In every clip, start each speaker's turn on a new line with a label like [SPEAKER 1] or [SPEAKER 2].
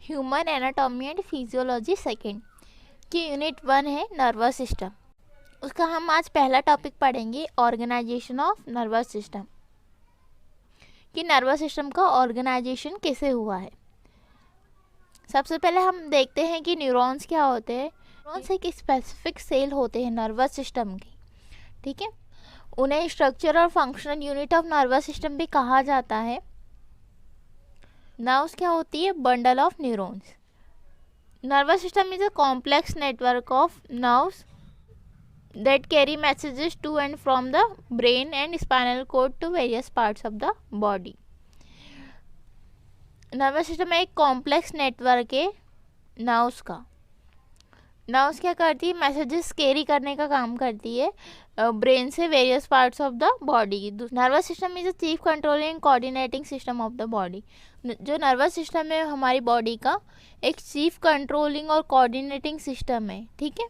[SPEAKER 1] Human anatomy and physiology second की unit 1 है nervous system. उसका हम आज पहला टॉपिक पढ़ेंगे ऑर्गेनाइजेशन ऑफ नर्वस सिस्टम, कि नर्वस सिस्टम का ऑर्गेनाइजेशन कैसे हुआ है। सबसे पहले हम देखते हैं कि न्यूरॉन्स क्या होते हैं। न्यूरॉन्स एक स्पेसिफिक सेल होते हैं नर्वस सिस्टम की, ठीक है। उन्हें स्ट्रक्चर और functional unit of nervous system भी कहा जाता है। नर्व्स क्या होती है? Bundle of neurons. Nervous system is a complex network of nerves that carry messages to and from the brain and spinal cord to various parts of the body. Nervous system एक complex network है nerves का। Nerves क्या करती है? Messages carry करने का काम करती है ब्रेन से various parts of the body. Nervous system is a chief controlling coordinating system of the body. जो नर्वस सिस्टम है हमारी बॉडी का एक चीफ कंट्रोलिंग और कोऑर्डिनेटिंग सिस्टम है, ठीक है।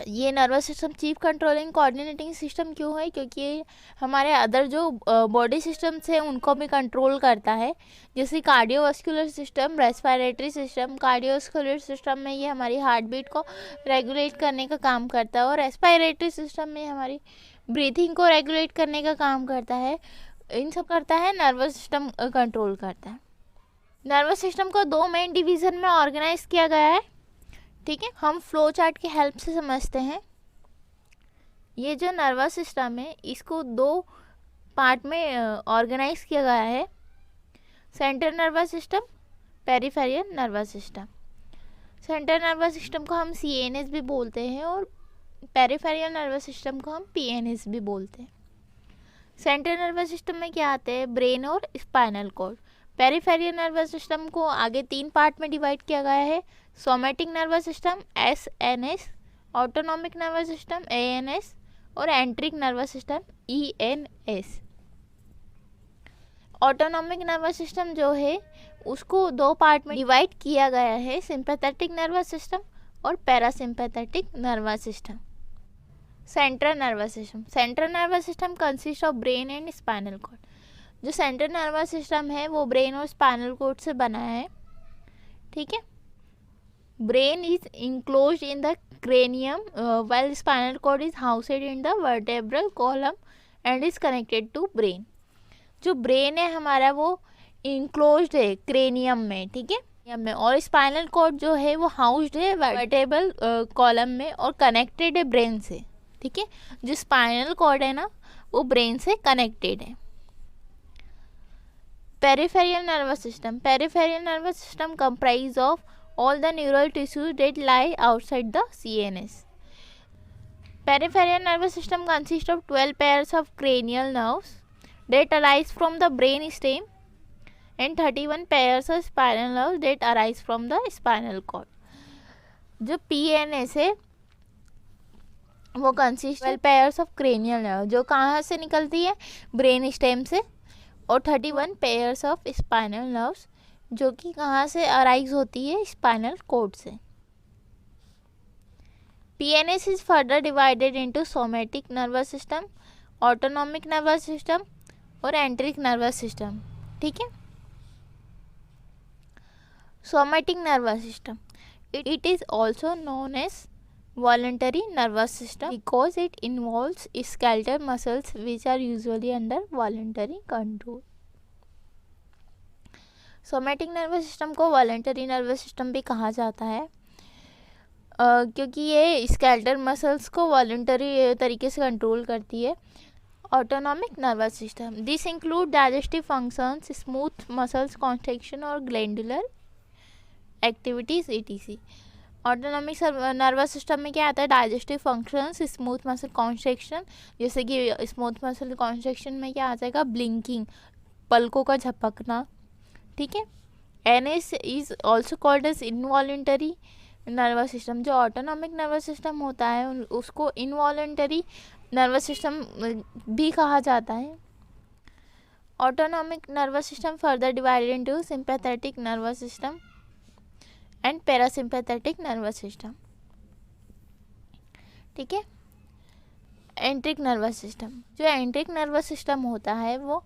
[SPEAKER 1] ये nervous system chief controlling coordinating system क्यों है? क्योंकि हमारे अदर जो बॉडी सिस्टम्स हैं उनको भी कंट्रोल करता है, जैसे cardiovascular system, respiratory system. Cardiovascular system में ये हमारी हार्ट बीट को रेगुलेट करने का काम करता है, और रेस्पिरेटरी सिस्टम में हमारी ब्रीथिंग को रेगुलेट करने का काम करता है। इन सब करता है नर्वस सिस्टम कंट्रोल करता है। नर्वस सिस्टम को दो मेन डिवीज़न में ऑर्गेनाइज किया गया है, ठीक है। हम फ्लो चार्ट की हेल्प से समझते हैं। ये जो नर्वस सिस्टम है इसको दो पार्ट में ऑर्गेनाइज किया गया है, central nervous system, peripheral nervous system. Central nervous system को हम सीएनएस भी बोलते हैं और पेरिफेरल नर्वस सिस्टम को हम पीएनएस भी बोलते हैं। सेंट्रल नर्वस सिस्टम में क्या आते हैं? ब्रेन और spinal cord. Peripheral nervous system को आगे तीन पार्ट में डिवाइड किया गया है, somatic nervous system SNS, autonomic nervous system ANS और enteric nervous system ENS. Autonomic nervous system जो है उसको दो पार्ट में डिवाइड किया गया है, सिंपैथेटिक नर्वस सिस्टम और parasympathetic nervous system. Central nervous system. Central nervous system consist of brain and spinal cord. जो सेंट्रल नर्वस सिस्टम है वो ब्रेन और स्पाइनल कॉर्ड से बना है, ठीक है। Brain is enclosed in the cranium while spinal cord is housed in the vertebral column and is connected to brain. जो ब्रेन है हमारा वो enclosed है क्रेनियम में, ठीक है, में, और स्पाइनल कॉर्ड जो है वो हाउस्ड है वर्टेब्रल कॉलम में और कनेक्टेड है ब्रेन से, ठीक है। जो स्पाइनल कॉर्ड है ना वो ब्रेन से कनेक्टेड है। Peripheral nervous system. Peripheral nervous system comprise of all the neural tissues that lie outside the CNS. Peripheral nervous system consists of 12 pairs of cranial nerves that arise from the brain stem and 31 pairs of spinal nerves that arise from the spinal cord. जो PNS है वो consist 12 pairs of cranial nerve जो कहाँ से निकलती है? Brain stem से, और 31 pairs of spinal nerves जो कि कहाँ से अराइज होती है? स्पाइनल कोड से। PNS is further divided into somatic nervous system, autonomic nervous system और एंट्रिक नर्वस सिस्टम, ठीक है। Somatic nervous system, it is also known as voluntary nervous system because it involves skeletal muscles which are usually under voluntary control. Somatic nervous system को voluntary nervous system भी कहा जाता है क्योंकि ये skeletal muscles को वॉलंटरी तरीके से कंट्रोल करती है। Autonomic nervous system, this include digestive functions, smooth muscles contraction और glandular activities etc. Autonomic nervous system में क्या आता है? Digestive functions, smooth muscle contraction, जैसे कि स्मूथ मसल कॉन्ट्रैक्शन में क्या आ जाएगा? ब्लिंकिंग, पलकों का झपकना, ठीक है। NS is also called as involuntary nervous system. जो ऑटोनॉमिक नर्वस सिस्टम होता है उसको इनवॉलेंटरी नर्वस सिस्टम भी कहा जाता है। Autonomic nervous system further divided into sympathetic nervous system and parasympathetic nervous system, ठीक है। एंट्रिक नर्वस सिस्टम, जो एंट्रिक नर्वस सिस्टम होता है वो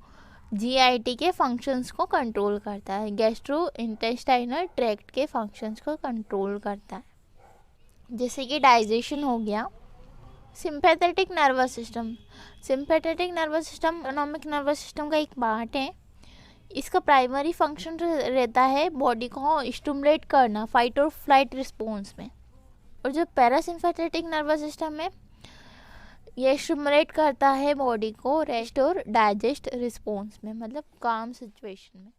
[SPEAKER 1] जीआईटी के फंक्शंस को कंट्रोल करता है, गैस्ट्रो इंटेस्टाइनल ट्रैक्ट के फंक्शंस को कंट्रोल करता है, जैसे कि डाइजेशन हो गया। Sympathetic nervous system, sympathetic nervous system autonomic nervous system का एक पार्ट है। इसका प्राइमरी फंक्शन रहता है बॉडी को स्टिमुलेट करना फाइट और फ्लाइट रिस्पॉन्स में। और जो पैरासिम्पैथेटिक नर्वस सिस्टम है ये स्टिमुलेट करता है बॉडी को रेस्ट और डाइजेस्ट रिस्पॉन्स में, मतलब काम सिचुएशन में।